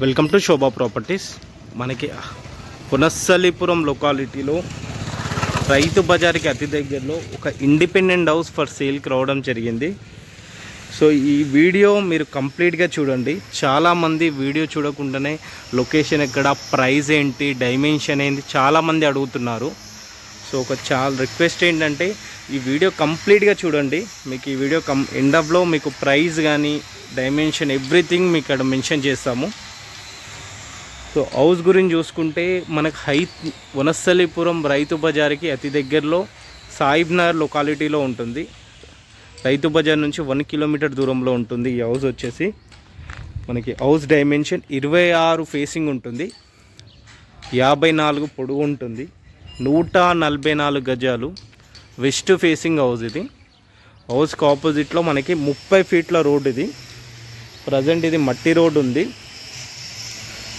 Welcome to Shobha properties. మనకి పునస్సలీపురం లొకాలిటీలో రైతు బజార్కి అతి దగ్గరలో ఒక ఇండిపెండెంట్ హౌస్ ఫర్ సేల్కి రావడం జరిగింది. సో ఈ వీడియో మీరు కంప్లీట్గా చూడండి. చాలామంది వీడియో చూడకుండానే లొకేషన్ ఎక్కడ, ప్రైస్ ఏంటి, డైమెన్షన్ ఏంటి చాలామంది అడుగుతున్నారు. సో ఒక చాలా రిక్వెస్ట్ ఏంటంటే ఈ వీడియో కంప్లీట్గా చూడండి. మీకు ఈ వీడియో ఎండ్ ఆఫ్లో మీకు ప్రైస్ కానీ డైమెన్షన్ ఎవ్రీథింగ్ మీకు ఇక్కడ మెన్షన్ చేస్తాము. సో హౌస్ గురించి చూసుకుంటే మనకు వనస్థలీపురం రైతు బజార్కి అతి దగ్గరలో సాయిబ్నగర్ లొకాలిటీలో ఉంటుంది. రైతు బజార్ నుంచి 1 కిలోమీటర్ దూరంలో ఉంటుంది ఈ హౌస్ వచ్చేసి. మనకి హౌస్ డైమెన్షన్ 26 ఫేసింగ్ ఉంటుంది, 54 పొడవు ఉంటుంది, 144 గజాలు, వెస్ట్ ఫేసింగ్ హౌస్. ఇది హౌస్కి ఆపోజిట్లో మనకి 30 ఫీట్ల రోడ్. ఇది ప్రజెంట్ ఇది మట్టి రోడ్ ఉంది,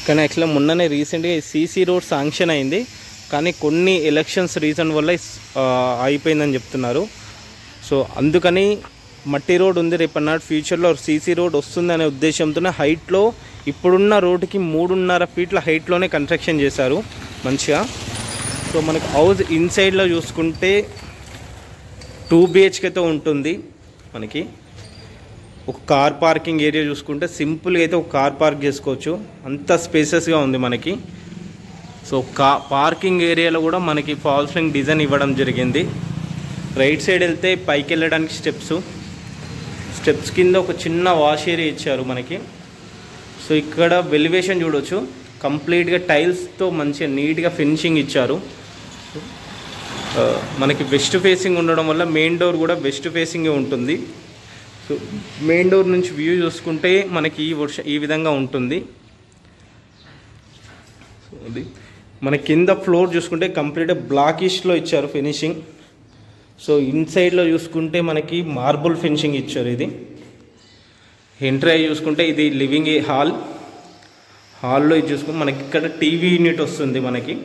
కానీ యాక్చువల్గా మొన్ననే రీసెంట్గా సీసీ రోడ్ శాంక్షన్ అయింది, కానీ కొన్ని ఎలక్షన్స్ రీజన్ వల్ల అయిపోయిందని చెప్తున్నారు. సో అందుకని మట్టి రోడ్ ఉంది. రేపన్నాడు ఫ్యూచర్లో సీసీ రోడ్ వస్తుందనే ఉద్దేశంతోనే హైట్లో ఇప్పుడున్న రోడ్డుకి 3.5 ఫీట్ల హైట్లోనే కన్స్ట్రక్షన్ చేశారు మంచిగా. సో మనకు హౌస్ ఇన్సైడ్లో చూసుకుంటే 2 BHKతో ఉంటుంది. మనకి ఒక కార్ పార్కింగ్ ఏరియా చూసుకుంటే సింపుల్గా అయితే ఒక కార్ పార్క్ చేసుకోవచ్చు, అంత స్పేసెస్గా ఉంది మనకి. సో పార్కింగ్ ఏరియాలో కూడా మనకి ఫాల్ సీలింగ్ డిజైన్ ఇవ్వడం జరిగింది. రైట్ సైడ్ వెళ్తే పైకి వెళ్ళడానికి స్టెప్స్ కింద ఒక చిన్న వాష్ ఏరియా ఇచ్చారు మనకి. సో ఇక్కడ వెలివేషన్ చూడవచ్చు, కంప్లీట్గా టైల్స్తో మంచిగా నీట్గా ఫినిషింగ్ ఇచ్చారు. మనకి వెస్ట్ ఫేసింగ్ ఉండడం వల్ల మెయిన్ డోర్ కూడా వెస్ట్ ఫేసింగే ఉంటుంది. సో మెయిన్ డోర్ నుంచి వ్యూ చూసుకుంటే మనకి ఈ విధంగా ఉంటుంది. సో అది మన కింద ఫ్లోర్ చూసుకుంటే కంప్లీట్గా బ్లాకిష్లో ఇచ్చారు ఫినిషింగ్. సో ఇన్సైడ్లో చూసుకుంటే మనకి మార్బుల్ ఫినిషింగ్ ఇచ్చారు. ఇది ఎంట్రీ అయ్యి చూసుకుంటే ఇది లివింగ్ హాల్లో ఇది చూసుకుంటే మనకి ఇక్కడ టీవీ యూనిట్ వస్తుంది. మనకి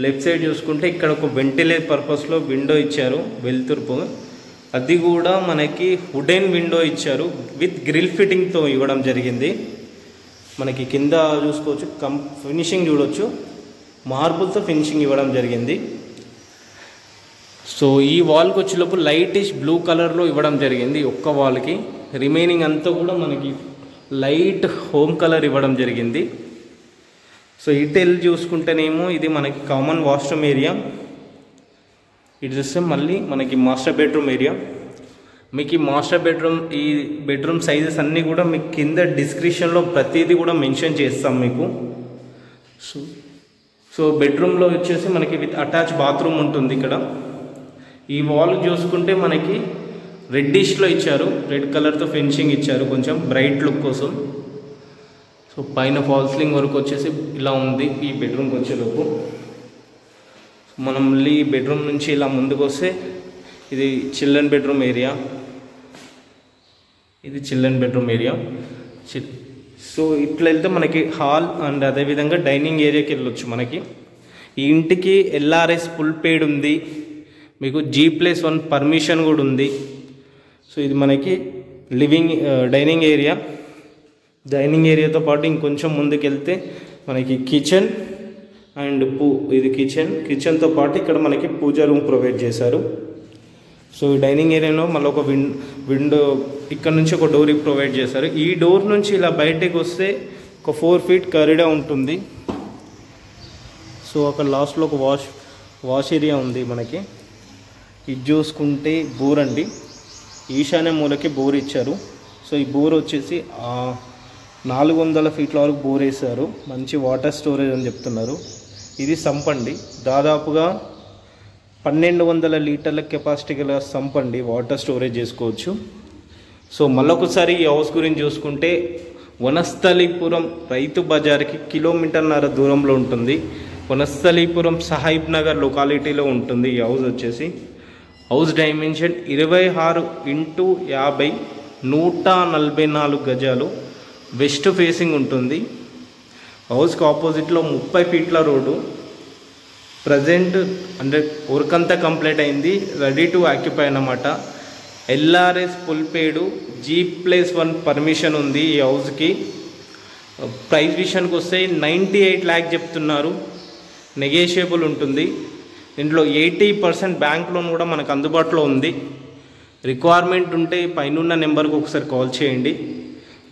లెఫ్ట్ సైడ్ చూసుకుంటే ఇక్కడ ఒక వెంటిలేట్ పర్పస్లో విండో ఇచ్చారు, వెలుతురుపు. అది కూడా మనకి వుడెన్ విండో ఇచ్చారు, విత్ గ్రిల్ ఫిట్టింగ్తో ఇవ్వడం జరిగింది. మనకి కింద చూసుకోవచ్చు, ఫినిషింగ్ చూడవచ్చు, మార్బుల్తో ఫినిషింగ్ ఇవ్వడం జరిగింది. సో ఈ వాల్కి వచ్చేలోపు లైటిష్ బ్లూ కలర్లో ఇవ్వడం జరిగింది ఒక్క వాల్కి. రిమైనింగ్ అంతా కూడా మనకి లైట్ హోమ్ కలర్ ఇవ్వడం జరిగింది. సో ఇటెల్ చూసుకుంటేనేమో ఇది మనకి కామన్ వాష్రూమ్ ఏరియా. ఇటు చూస్తే మళ్ళీ మనకి మాస్టర్ బెడ్రూమ్ ఏరియా. మీకు ఈ మాస్టర్ ఈ బెడ్రూమ్ సైజెస్ అన్నీ కూడా మీకు కింద డిస్క్రిప్షన్లో ప్రతిదీ కూడా మెన్షన్ చేస్తాం మీకు. సో బెడ్రూమ్లో వచ్చేసి మనకి విత్ అటాచ్ బాత్రూమ్ ఉంటుంది ఇక్కడ. ఈ వాల్ చూసుకుంటే మనకి రెడ్డిష్లో ఇచ్చారు, రెడ్ కలర్తో ఫినిషింగ్ ఇచ్చారు కొంచెం బ్రైట్ లుక్ కోసం. సో పైన ఫాల్ సీలింగ్ వరకు వచ్చేసి ఇలా ఉంది ఈ బెడ్రూమ్కి వచ్చేలోపు. మనం మళ్ళీ బెడ్రూమ్ నుంచి ఇలా ముందుకు వస్తే ఇది చిల్డ్రన్ బెడ్రూమ్ ఏరియా. సో ఇట్లా వెళ్తే మనకి హాల్ అండ్ అదేవిధంగా డైనింగ్ ఏరియాకి వెళ్ళొచ్చు. మనకి ఈ ఇంటికి LRS ఫుల్ పెయిడ్ ఉంది, మీకు G+1 పర్మిషన్ కూడా ఉంది. సో ఇది మనకి డైనింగ్ ఏరియాతో పాటు ఇంకొంచెం ముందుకు వెళ్తే మనకి కిచెన్ అండ్ ఇది కిచెన్తో పాటు ఇక్కడ మనకి పూజా రూమ్ ప్రొవైడ్ చేశారు. సో ఈ డైనింగ్ ఏరియాలో మళ్ళీ ఒక విండో ఇక్కడ నుంచి ఒక డోర్ ప్రొవైడ్ చేశారు. ఈ డోర్ నుంచి ఇలా బయటకు వస్తే ఒక 4 ఫీట్ కారిడార్ ఉంటుంది. సో అక్కడ లాస్ట్లో ఒక వాష్ ఏరియా ఉంది మనకి. ఇది చూసుకుంటే బోర్ అండి, ఈశాన్య మూలకి బోర్ ఇచ్చారు. సో ఈ బోర్ వచ్చేసి 400 ఫీట్ల వరకు బోర్ వేశారు, మంచి వాటర్ స్టోరేజ్ అని చెప్తున్నారు. ఇది సంప్ అండి, దాదాపుగా 1200 లీటర్ల కెపాసిటీ గల సంప్ అండి, వాటర్ స్టోరేజ్ చేసుకోవచ్చు. సో మళ్ళొకసారి ఈ హౌస్ గురించి చూసుకుంటే వనస్థలీపురం రైతు బజార్కి 1.5 కిలోమీటర్ దూరంలో ఉంటుంది. వనస్థలీపురం సాహిబ్ నగర్ లొకాలిటీలో ఉంటుంది ఈ హౌస్ వచ్చేసి. హౌస్ డైమెన్షన్ 26x50, 144 గజాలు, వెస్ట్ ఫేసింగ్ ఉంటుంది. హౌస్కి ఆపోజిట్లో 30 ఫీట్ల రోడ్డు. ప్రజెంట్ వర్క్ అంతా కంప్లీట్ అయింది, రెడీ టు ఆక్యుపై అన్నమాట. LRS full paid, G+1 permission ఉంది ఈ హౌస్కి. ప్రైస్ విషయానికి వస్తే 98 lakh చెప్తున్నారు, నెగోషియబుల్ ఉంటుంది. దీంట్లో 80% బ్యాంక్ లోన్ కూడా మనకు అందుబాటులో ఉంది. రిక్వైర్మెంట్ ఉంటే పైన నెంబర్కి ఒకసారి కాల్ చేయండి.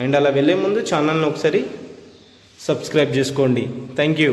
అండ్ అలా వెళ్ళే ముందు ఛానల్ని ఒకసారి సబ్స్క్రైబ్ చేసుకోండి. Thank you.